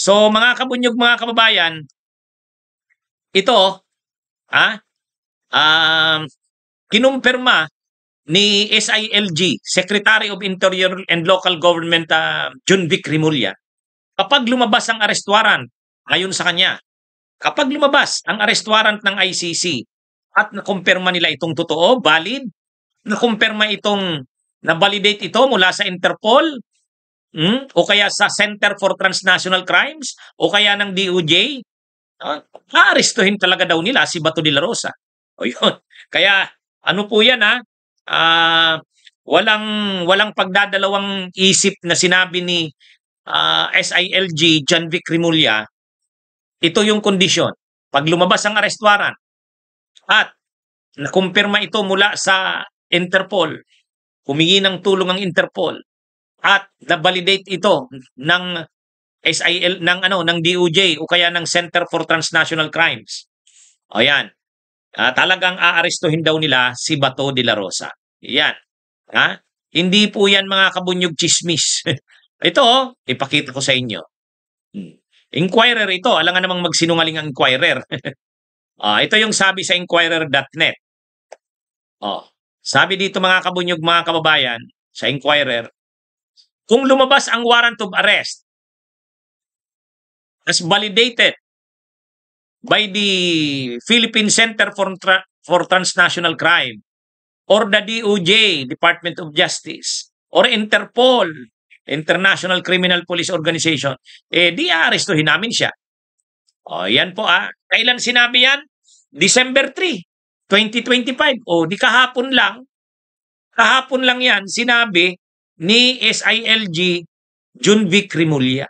So mga kabunyog, mga kababayan, ito, ah, um, kinumpirma ni SILG, Secretary of Interior and Local Government John Vic Rimulya, kapag lumabas ang arrest warrant, ayon sa kanya, kapag lumabas ang arrest warrant ng ICC at nakumpirma nila itong totoo, valid, nakumpirma itong na-validate ito mula sa Interpol, o kaya sa Center for Transnational Crimes, o kaya ng DOJ, aarestuhin talaga daw nila si Bato de la Rosa. O yun. Kaya ano po yan walang pagdadalawang isip na sinabi ni SILG John Vic Rimulya, ito yung kondisyon. Pag lumabas ang arrest warrant at nakumpirma ito mula sa Interpol, humingi ng tulong ang Interpol at na-validate ito ng ng DOJ o kaya ng Center for Transnational Crimes. O yan. Talagang aarestuhin daw nila si Bato de la Rosa. Yan. Hindi po yan mga kabunyog chismis. Ito, ipakita ko sa inyo. Inquirer ito. Alam nga namang magsinungaling ang Inquirer. Ito yung sabi sa Inquirer.net. Sabi dito mga kabunyog, mga kababayan, sa Inquirer, kung lumabas ang warrant of arrest as validated by the Philippine Center for Transnational Crime or the DOJ, Department of Justice, or Interpol, International Criminal Police Organization, di aarestuhin namin siya. Yan po Kailan sinabi yan? December 3, 2025. Di kahapon lang. Kahapon lang yan sinabi ni SILG John Vic Rimulya.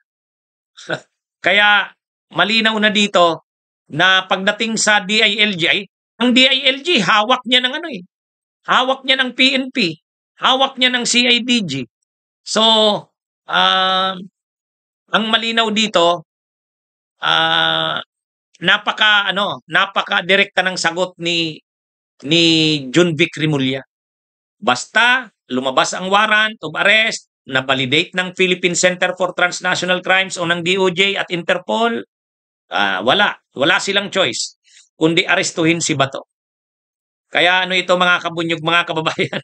Kaya malinaw na dito na pagdating sa DILG, ang DILG hawak niya ng hawak niya ng PNP, hawak niya ng CIDG. So ang malinaw dito, napaka direkta ng sagot ni John Vic Rimulya. Basta lumabas ang warrant of arrest na validate ng Philippine Center for Transnational Crimes o ng DOJ at Interpol, wala silang choice kundi arestuhin si Bato. Kaya ito mga kabunyog, mga kababayan.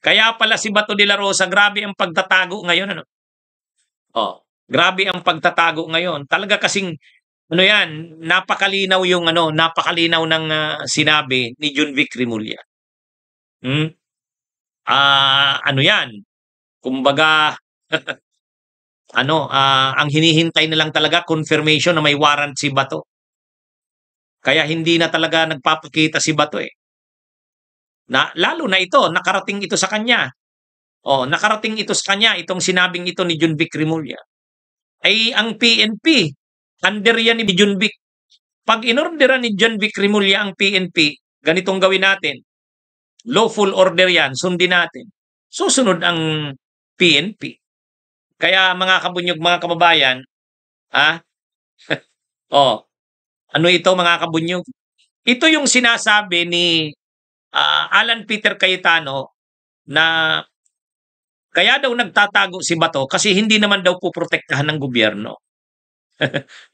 Kaya pala si Bato de la Rosa, grabe ang pagtatago ngayon. Grabe ang pagtatago ngayon. Talaga kasing napakalinaw yung napakalinaw ng sinabi ni John Vic Rimulya. Yan? Kumbaga ang hinihintay na lang talaga confirmation na may warrant si Bato. Kaya hindi na talaga nagpapakita si Bato lalo na ito, nakarating ito sa kanya. Nakarating ito sa kanya, itong sinabing ito ni John Vic Rimulya. Ay ang PNP, under yan ni John Vic. Pag inorderan ni John Vic Rimulya ang PNP, ganitong gawin natin. Lawful order yan, sundin natin. Susunod ang PNP. Kaya mga kabunyog, mga kababayan, ito mga kabunyog? Ito yung sinasabi ni Alan Peter Cayetano na kaya daw nagtatago si Bato kasi hindi naman daw puprotektahan ng gobyerno.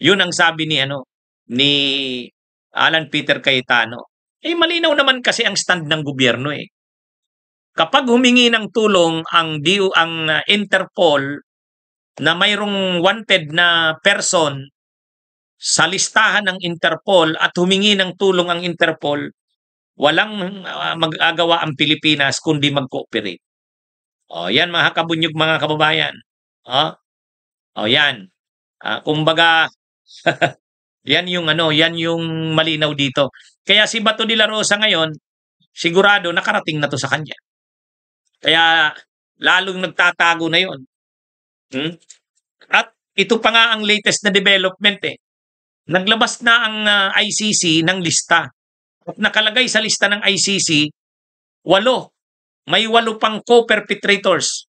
Yun ang sabi ni Alan Peter Cayetano. Malinaw naman kasi ang stand ng gobyerno Kapag humingi ng tulong ang Interpol na mayroong wanted na person sa listahan ng Interpol at humingi ng tulong ang Interpol, walang magagawa ang Pilipinas kundi mag-cooperate. Yan mga kabunyog, mga kababayan. Yan. Kumbaga yan yung malinaw dito. Kaya si Bato de la Rosa ngayon, sigurado nakarating na to sa kanya. Kaya lalong nagtatago na yon. At ito pa nga ang latest na development Naglabas na ang ICC ng lista. At nakalagay sa lista ng ICC, 8. May 8 pang co-perpetrators.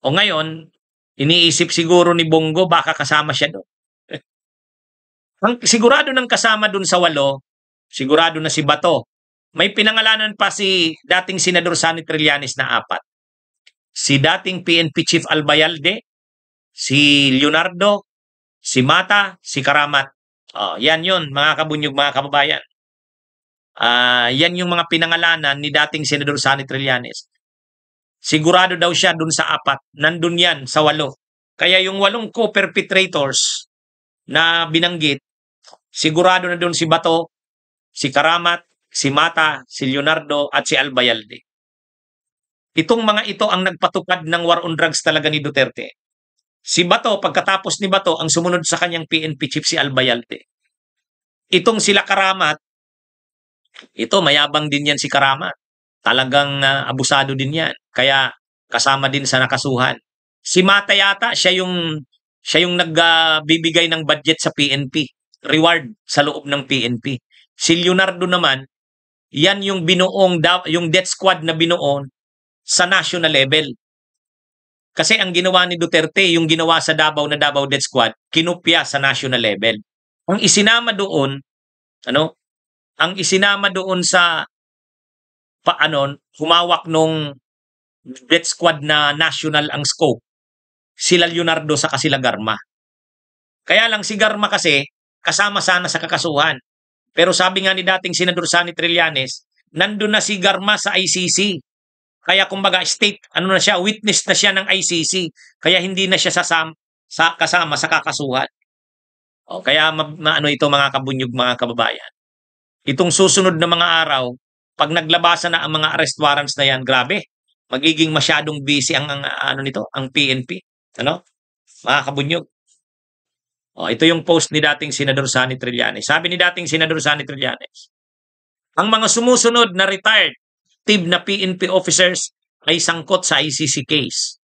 Ngayon, iniisip siguro ni Bongo baka kasama siya doon. Sigurado nang kasama doon sa 8, sigurado na si Bato. May pinangalanan pa si dating Senador Sonny Trillanes na 4. Si dating PNP Chief Albayalde, si Leonardo, si Mata, si Karamat. Yan yun, mga kabunyog, mga kababayan. Yan yung mga pinangalanan ni dating Senador Sonny Trillanes. Sigurado daw siya dun sa 4. Nandun yan sa 8. Kaya yung 8 co-perpetrators na binanggit, sigurado na dun si Bato, si Karamat, si Mata, si Leonardo, at si Albayalde. Itong mga ito ang nagpatupad ng war on drugs talaga ni Duterte. Si Bato, pagkatapos ni Bato, ang sumunod sa kanyang PNP chief si Albayalde. Itong sila Karamat, ito mayabang din yan si Karamat. Talagang abusado din yan. Kaya kasama din sa nakasuhan. Si Mata yata, siya yung nagbibigay ng budget sa PNP. Reward sa loob ng PNP. Si Leonardo naman, yan yung yung death squad na binuo sa national level. Kasi ang ginawa ni Duterte, yung ginawa sa Davao na Davao Death Squad, kinopya sa national level. Ang isinama doon, ang isinama doon sa humawak nung Death Squad na national ang scope, sila Leonardo sa sila Garma. Kaya lang si Garma kasi kasama sana sa kakasuhan. Pero sabi nga ni dating Senador Sonny Trillanes, nandun na si Garma sa ICC. Kaya kumbaga state, na siya, witness na siya ng ICC. Kaya hindi na siya kasama sa kakasuhan. Kaya ito mga kabunyog, mga kababayan. Itong susunod na mga araw, pag naglabasan na ang mga arrest warrants na yan, grabe. Magiging masyadong busy ang PNP. Mga kabunyog. Ito yung post ni dating Senador Sonny Trillanes. Sabi ni dating Senador Sonny Trillanes, ang mga sumusunod na retired na PNP officers ay sangkot sa ICC case.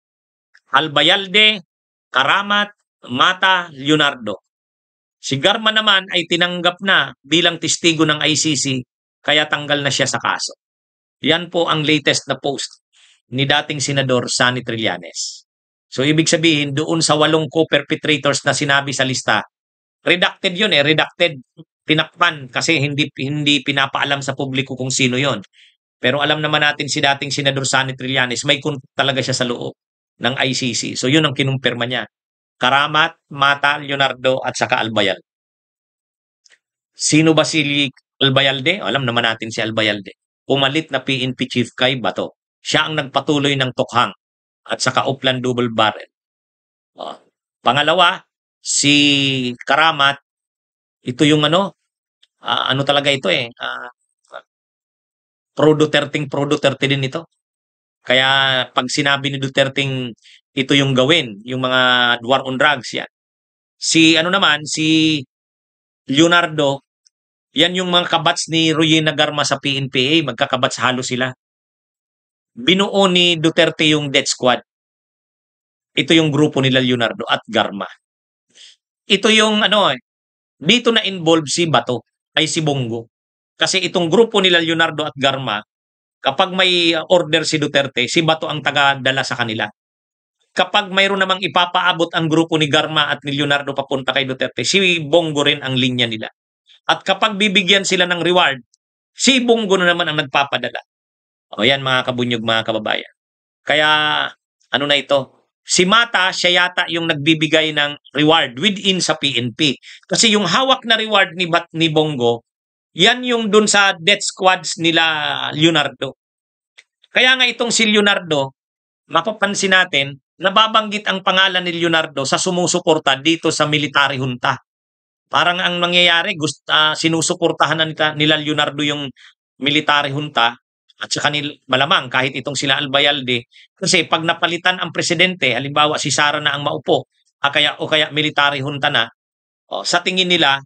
Albayalde, Karamat, Mata, Leonardo. Si Garma naman ay tinanggap na bilang testigo ng ICC kaya tanggal na siya sa kaso. Yan po ang latest na post ni dating Senador Sonny Trillanes. So ibig sabihin doon sa 8 co-perpetrators na sinabi sa lista, redacted yun redacted, tinakpan kasi hindi pinapaalam sa publiko kung sino yon. Pero alam naman natin si dating Senador Sonny Trillanes, may contact talaga siya sa loob ng ICC. So yun ang kinumpirma niya. Karamat, Mata, Leonardo, at saka Albayalde. Sino ba si Albayalde? Alam naman natin si Albayalde. Pumalit na PNP chief kay Bato. Siya ang nagpatuloy ng tukhang at saka Upland double barrel. Pangalawa, si Karamat, ito yung talaga ito pro-Duterte din ito. Kaya pag sinabi ni Duterte ito yung gawin, yung mga war on drugs yan. Si Leonardo, yan yung mga kabats ni Royena Garma sa PNPA, magkakabats halos sila. Binuo ni Duterte yung death squad. Ito yung grupo nila Leonardo at Garma. Ito yung dito na involved si Bato, ay si Bongo. Kasi itong grupo nila Leonardo at Garma, kapag may order si Duterte, si Bato ang taga-dala sa kanila. Kapag mayroon namang ipapaabot ang grupo ni Garma at ni Leonardo papunta kay Duterte, si Bongo rin ang linya nila. At kapag bibigyan sila ng reward, si Bongo na naman ang nagpapadala. Yan mga kabunyog, mga kababayan. Kaya na ito? Si Mata, siya yata yung nagbibigay ng reward within sa PNP. Kasi yung hawak na reward ni Bongo, yan yung dun sa death squads nila Leonardo. Kaya nga itong si Leonardo, mapapansin natin, nababanggit ang pangalan ni Leonardo sa sumusuporta dito sa military junta. Parang ang nangyayari, sinusuportahan na nila Leonardo yung military junta at saka malamang kahit itong sila Albayalde. Kasi pag napalitan ang presidente, halimbawa si Sara na ang maupo, o kaya military junta na, sa tingin nila,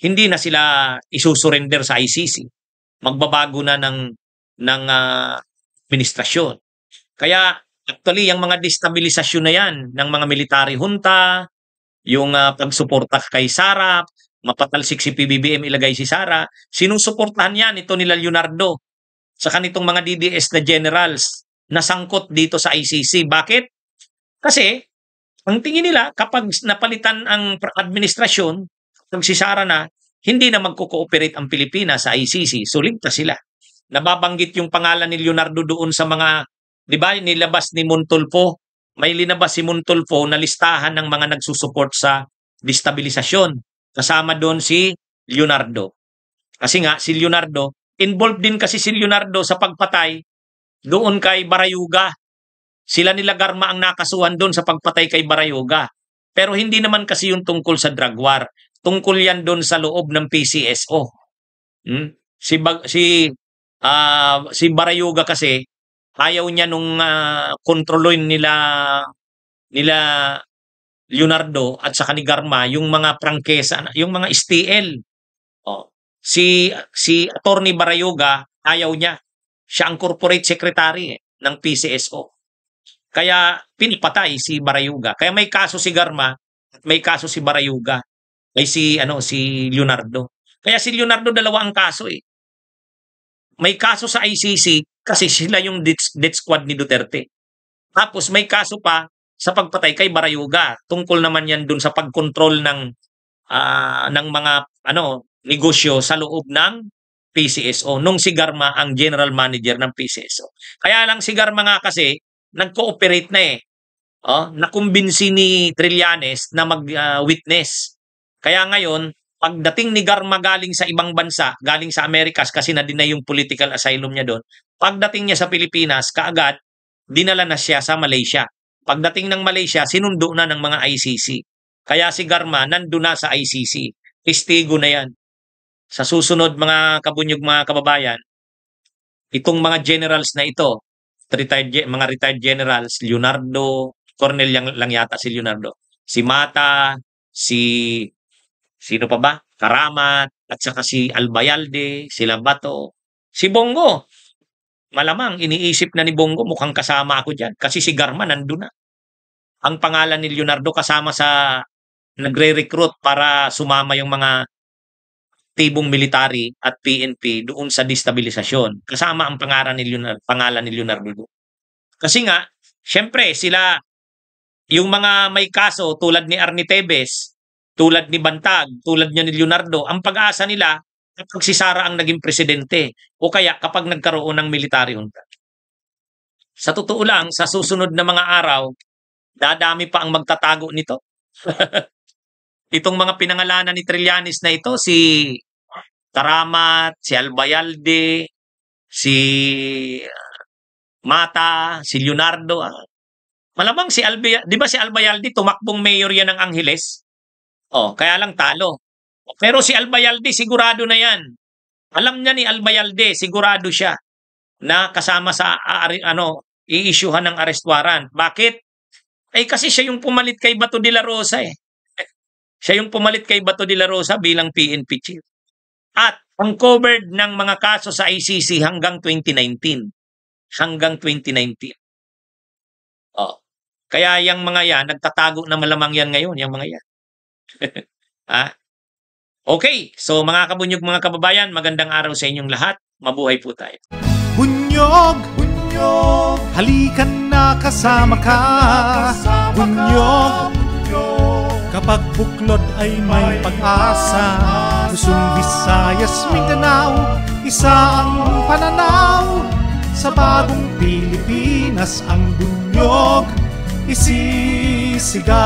hindi na sila isusurrender sa ICC. Magbabago na ng administrasyon. Kaya actually, yung mga destabilisasyon na yan ng mga military junta, yung pagsuporta kay Sara, mapatalsik si PBBM, ilagay si Sara, sinusuportahan yan ito nila Leonardo sa kanitong mga DDS na generals na sangkot dito sa ICC. Bakit? Kasi ang tingin nila kapag napalitan ang administrasyon, pag si Sara na, hindi na magko-cooperate ang Pilipinas sa ICC. So ligtas sila. Nababanggit yung pangalan ni Leonardo doon sa mga, di ba, nilabas ni Montulfo. May linabas si Montulfo na listahan ng mga nagsusupport sa destabilisasyon. Kasama doon si Leonardo. Kasi nga, si Leonardo, involved din kasi si Leonardo sa pagpatay doon kay Barayuga. Sila nila Garma ang nakasuhan doon sa pagpatay kay Barayuga. Pero hindi naman kasi yung tungkol sa drug war. Tungkol yan doon sa loob ng PCSO. Si Barayuga kasi ayaw niya nung kontrolin nila Leonardo at saka ni Garma yung mga prangkesa, yung mga STL. Si Attorney Barayuga ayaw niya. Siya ang corporate secretary ng PCSO. Kaya pinipatay si Barayuga. Kaya may kaso si Garma at may kaso si Barayuga. Ay si Leonardo. Kaya si Leonardo dalawa ang kaso eh. May kaso sa ICC kasi sila yung death squad ni Duterte. Tapos may kaso pa sa pagpatay kay Barayuga. Tungkol naman yan dun sa pagkontrol ng mga negosyo sa loob ng PCSO nung si Garma ang general manager ng PCSO. Kaya lang si Garma nga kasi nag-cooperate na eh. Nakumbinsi ni Trillanes na mag-witness. Kaya ngayon, pagdating ni Garma galing sa ibang bansa, galing sa Amerikas kasi na-deny yung political asylum niya doon, pagdating niya sa Pilipinas, kaagad, dinala na siya sa Malaysia. Pagdating ng Malaysia, sinundo na ng mga ICC. Kaya si Garma nandun na sa ICC. Testigo na yan. Sa susunod mga kabunyog, mga kababayan, itong mga generals na ito, mga retired generals, Leonardo, Cornel lang yata si Leonardo, si Mata, sino pa ba? Karamat, at saka si Albayalde, sila Bato, si Bongo. Malamang iniisip na ni Bongo, mukhang kasama ako dyan. Kasi si Garma nandun na. Ang pangalan ni Leonardo kasama sa nagre-recruit para sumama yung mga tibong military at PNP doon sa destabilisasyon. Kasama ang pangalan ni Leonardo. Kasi nga, syempre sila, yung mga may kaso tulad ni Arnie Tevez, tulad ni Bantag, tulad niya ni Leonardo, ang pag-asa nila kapag si Sara ang naging presidente o kaya kapag nagkaroon ng military junta. Sa totoo lang, sa susunod na mga araw, dadami pa ang magtatago nito. Itong mga pinangalanan ni Trillanes na ito, si Karamat, si Albayalde, si Mata, si Leonardo. Malamang di ba si Albayalde tumakbong mayor yan ng Angeles? Kaya lang talo. Pero si Albayalde sigurado na yan. Alam niya ni Albayalde, sigurado siya na kasama sa i-issuehan ng arrest warrant. Bakit? Kasi siya yung pumalit kay Bato de la Rosa eh. Siya yung pumalit kay Bato de la Rosa bilang PNP chief. At ang covered ng mga kaso sa ICC hanggang 2019. Hanggang 2019. Kaya yung mga yan, nagtatago na malamang yan ngayon, yung mga yan. Okay, so mga kabunyog, mga kababayan, magandang araw sa inyong lahat. Mabuhay po tayo. Bunyog, bunyog, halikan na kasama ka. Bunyog, kapag buklod ay may pag-asa. Luzon, Visayas, Mindanao, isa ang pananaw. Sa bagong Pilipinas ang bunyog isisigaw.